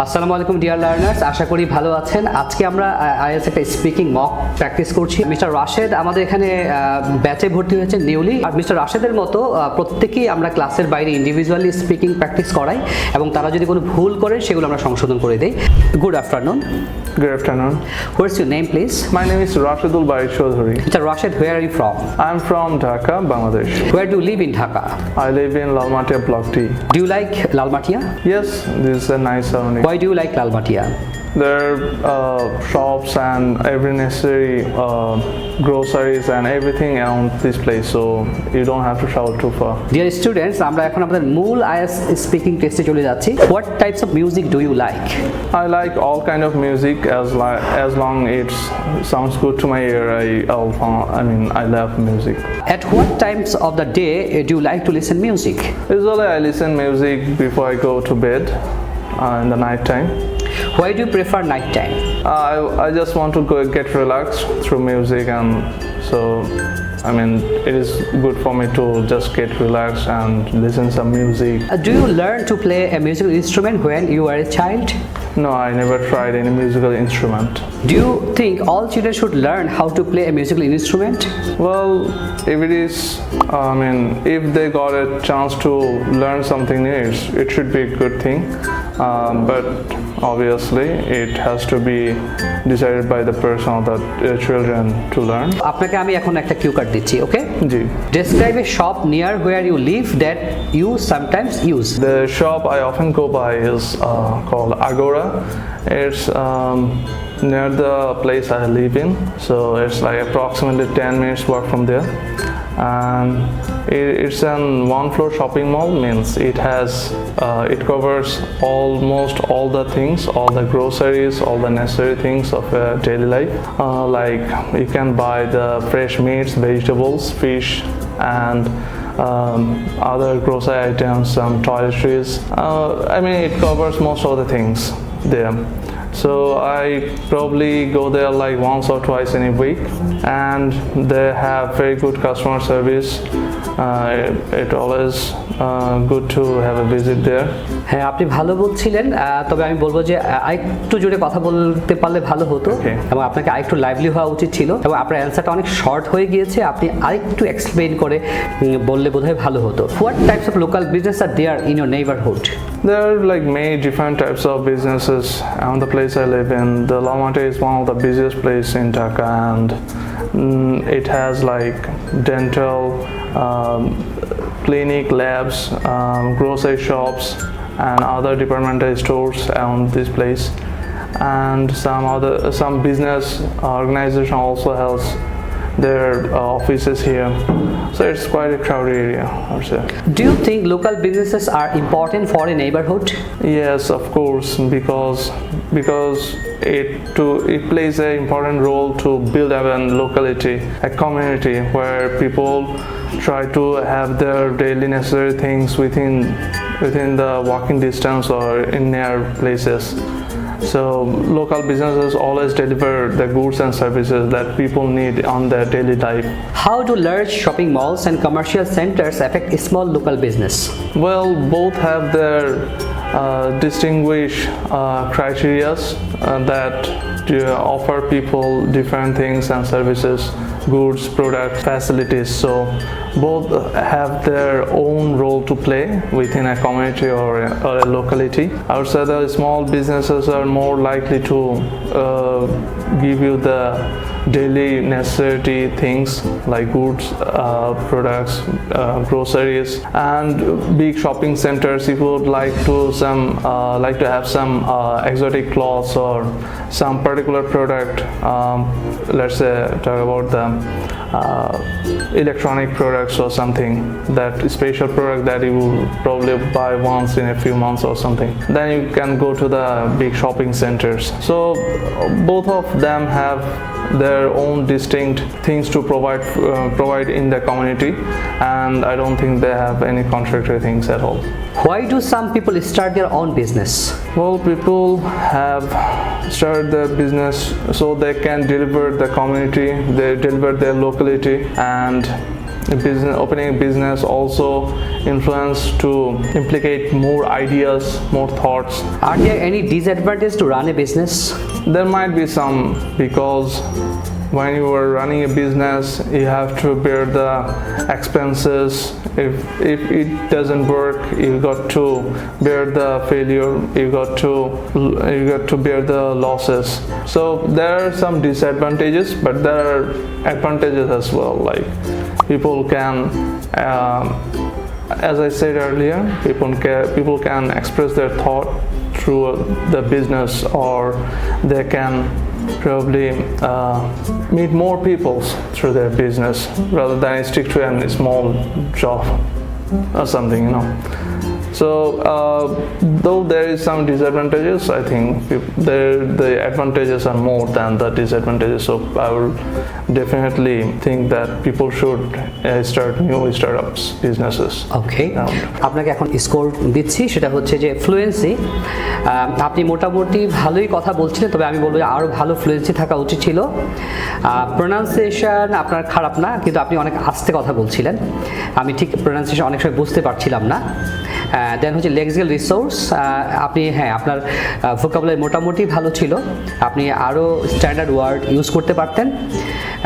আসসালামু আলাইকুম dear learners, আশা করি ভালো আছেন। আজকে আমরা আইএলটিএস একটা স্পিকিং মক প্র্যাকটিস করছি। মিস্টার রাশেদ আমাদের এখানে ব্যাচে ভর্তি হয়েছে নিউলি। আর মিস্টার রাশেদের মতো প্রত্যেকেই আমরা ক্লাসের বাইরে ইন্ডিভিজুয়ালি স্পিকিং প্র্যাকটিস করাই এবং তারা যদি কোনো ভুল করে সেগুলো আমরা সংশোধন করে দেই। Good afternoon. Good afternoon. What's your name, please? My name is Rashidul Bhai Chaudhary. Mr. Rashid, where are you from? I'm from Dhaka, Bangladesh. Where do you live in Dhaka? I live in Lalmatia Block D. Do you like Lalmatia? Yes, this is a nice surrounding. Why do you like Lalmatia? There are shops and every necessary groceries and everything around this place, so you don't have to travel too far. Dear students, আমরা এখন আমাদের মূল IELTS speaking টেস্টে চলে যাচ্ছি। What types of music do you like? I like all kind of music as long it sounds good to my ear. I love music. At what times of the day do you like to listen music? Usually I listen music before I go to bed in the night time. Why do you prefer night time? I just want to get relaxed through music, and so it is good for me to just get relaxed and listen some music. Do you learn to play a musical instrument when you were a child? No, I never tried any musical instrument. Do you think all children should learn how to play a musical instrument? Well, if it is, if they got a chance to learn something new, it should be a good thing. But obviously, it has to be decided by the person or the children to learn. আপনাকে আমি এখন একটা cue card দিচ্ছি, ওকে? জি. Describe a shop near where you live that you sometimes use. The shop I often go by is called Agora. It's near the place I live in, so it's like approximately 10 minutes walk from there. And it's an one-floor shopping mall, means it covers almost all the things, all the groceries, all the necessary things of daily life. Like you can buy the fresh meats, vegetables, fish, and other grocery items, some toiletries. It covers most of the things there. So I probably go there like once or twice in a week, and they have very good customer service. It always good to have a visit there. হ্যাঁ, আপনি ভালো বলছিলেন, তবে আমি বলবো যে আরেকটু জোরে কথা বলতে পারলে ভালো হতো এবং আপনাকে আরেকটু লাইভলি হওয়া উচিত ছিল এবং আপনার অ্যান্সারটা অনেক শর্ট হয়ে গিয়েছে। আপনি আরেকটু এক্সপ্লেইন করে বললে বোধহয় ভালো হতো। What types of local business are there in your neighborhood? There are like many different types of businesses around the place I live in. The Lalmatia is one of the busiest places in Dhaka, and it has like dental, clinic, labs, grocery shops, and other departmental stores around this place. And some business organization also has their offices here, so it's quite a crowded area, I would say. Do you think local businesses are important for a neighborhood? Yes, of course, because it plays an important role to build up a locality, a community where people try to have their daily necessary things within the walking distance or in near places. So local businesses always deliver the goods and services that people need on their daily life. How do large shopping malls and commercial centers affect a small local business? Well, both have their distinguished criteria that offer people different things and services, goods, products, facilities. So both have their own role to play within a community or a locality. I would say that small businesses are more likely to give you the daily necessity things like goods, products, groceries, and big shopping centers. If you would like to have some exotic clothes or some particular product, let's say talk about the electronic products or something, that special product that you will probably buy once in a few months or something, then you can go to the big shopping centers. So both of them have their own distinct things to provide in the community, and I don't think they have any contradictory things at all. Why do some people start their own business? Well, people have started their business so they can deliver the community, they deliver their locality, and opening a business also influence to implicate more ideas, more thoughts. Are there any disadvantages to run a business? There might be some, because when you are running a business, you have to bear the expenses. If it doesn't work, you got to bear the failure. You got to bear the losses. So there are some disadvantages, but there are advantages as well. Like people can, as I said earlier, people can express their thought through the business, or they can probably meet more people through their business rather than stick to a small job or something, you know. So though there is some disadvantages, I think the advantages are more than the disadvantages. So I will definitely think that people should start new startups, businesses. ওকে, আপনাকে এখন score দিচ্ছি, সেটা হচ্ছে যে fluency. আপনি মোটামুটি ভালোই কথা বলছিলেন, তবে আমি বলবো যে আরও ভালো ফ্লুয়েন্সি থাকা উচিত ছিল। প্রোনাউন্সিয়েশন আপনার খারাপ না, কিন্তু আপনি অনেক আস্তে কথা বলছিলেন, আমি ঠিক প্রোনাউন্সিয়েশন অনেক সময় বুঝতে পারছিলাম না। দেন হচ্ছে লেক্সিক্যাল রিসোর্স, আপনি হ্যাঁ আপনার ভোকাবুলারি মোটামুটি ভালো ছিল, আপনি আরও স্ট্যান্ডার্ড ওয়ার্ড ইউজ করতে পারতেন।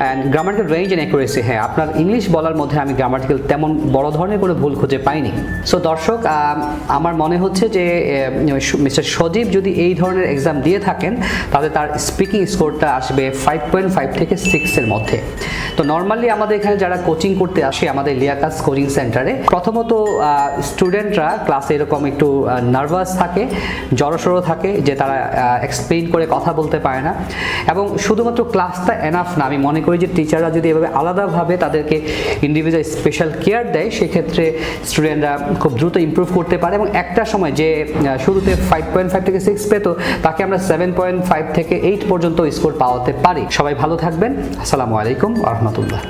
And grammatical range and accuracy, হ্যাঁ আপনার ইংলিশ বলার মধ্যে আমি গ্রামাটিক্যাল তেমন বড় ধরনের কোনো ভুল খুঁজে পাইনি। সো দর্শক, আমার মনে হচ্ছে যে মিস্টার সজীব যদি এই ধরনের এক্সাম দিয়ে থাকেন, তাহলে তার স্পিকিং স্কোরটা আসবে 5.5 থেকে 6-এর মধ্যে। তো নর্মালি আমাদের এখানে যারা কোচিং করতে আসে আমাদের লিয়াকাত কোচিং সেন্টারে, প্রথমত স্টুডেন্টরা ক্লাসে এরকম একটু নার্ভাস থাকে, জড়সড় থাকে, যে তারা এক্সপ্লেইন করে কথা বলতে পারে না। এবং শুধুমাত্র ক্লাসটা এনাফ না, আমি মনে করি যে টিচাররা যদি এভাবে আলাদাভাবে তাদেরকে ইন্ডিভিজুয়াল স্পেশাল কেয়ার দেয়, সেক্ষেত্রে স্টুডেন্টরা খুব দ্রুত ইমপ্রুভ করতে পারে। এবং একটা সময় যে শুরুতে 5.5 থেকে 6 পেত, তাকে আমরা 7.5 থেকে 8 পর্যন্ত স্কোর পাওয়াতে পারি। সবাই ভালো থাকবেন। আসসালামু আলাইকুম ওয়া রাহমাতুল্লাহ।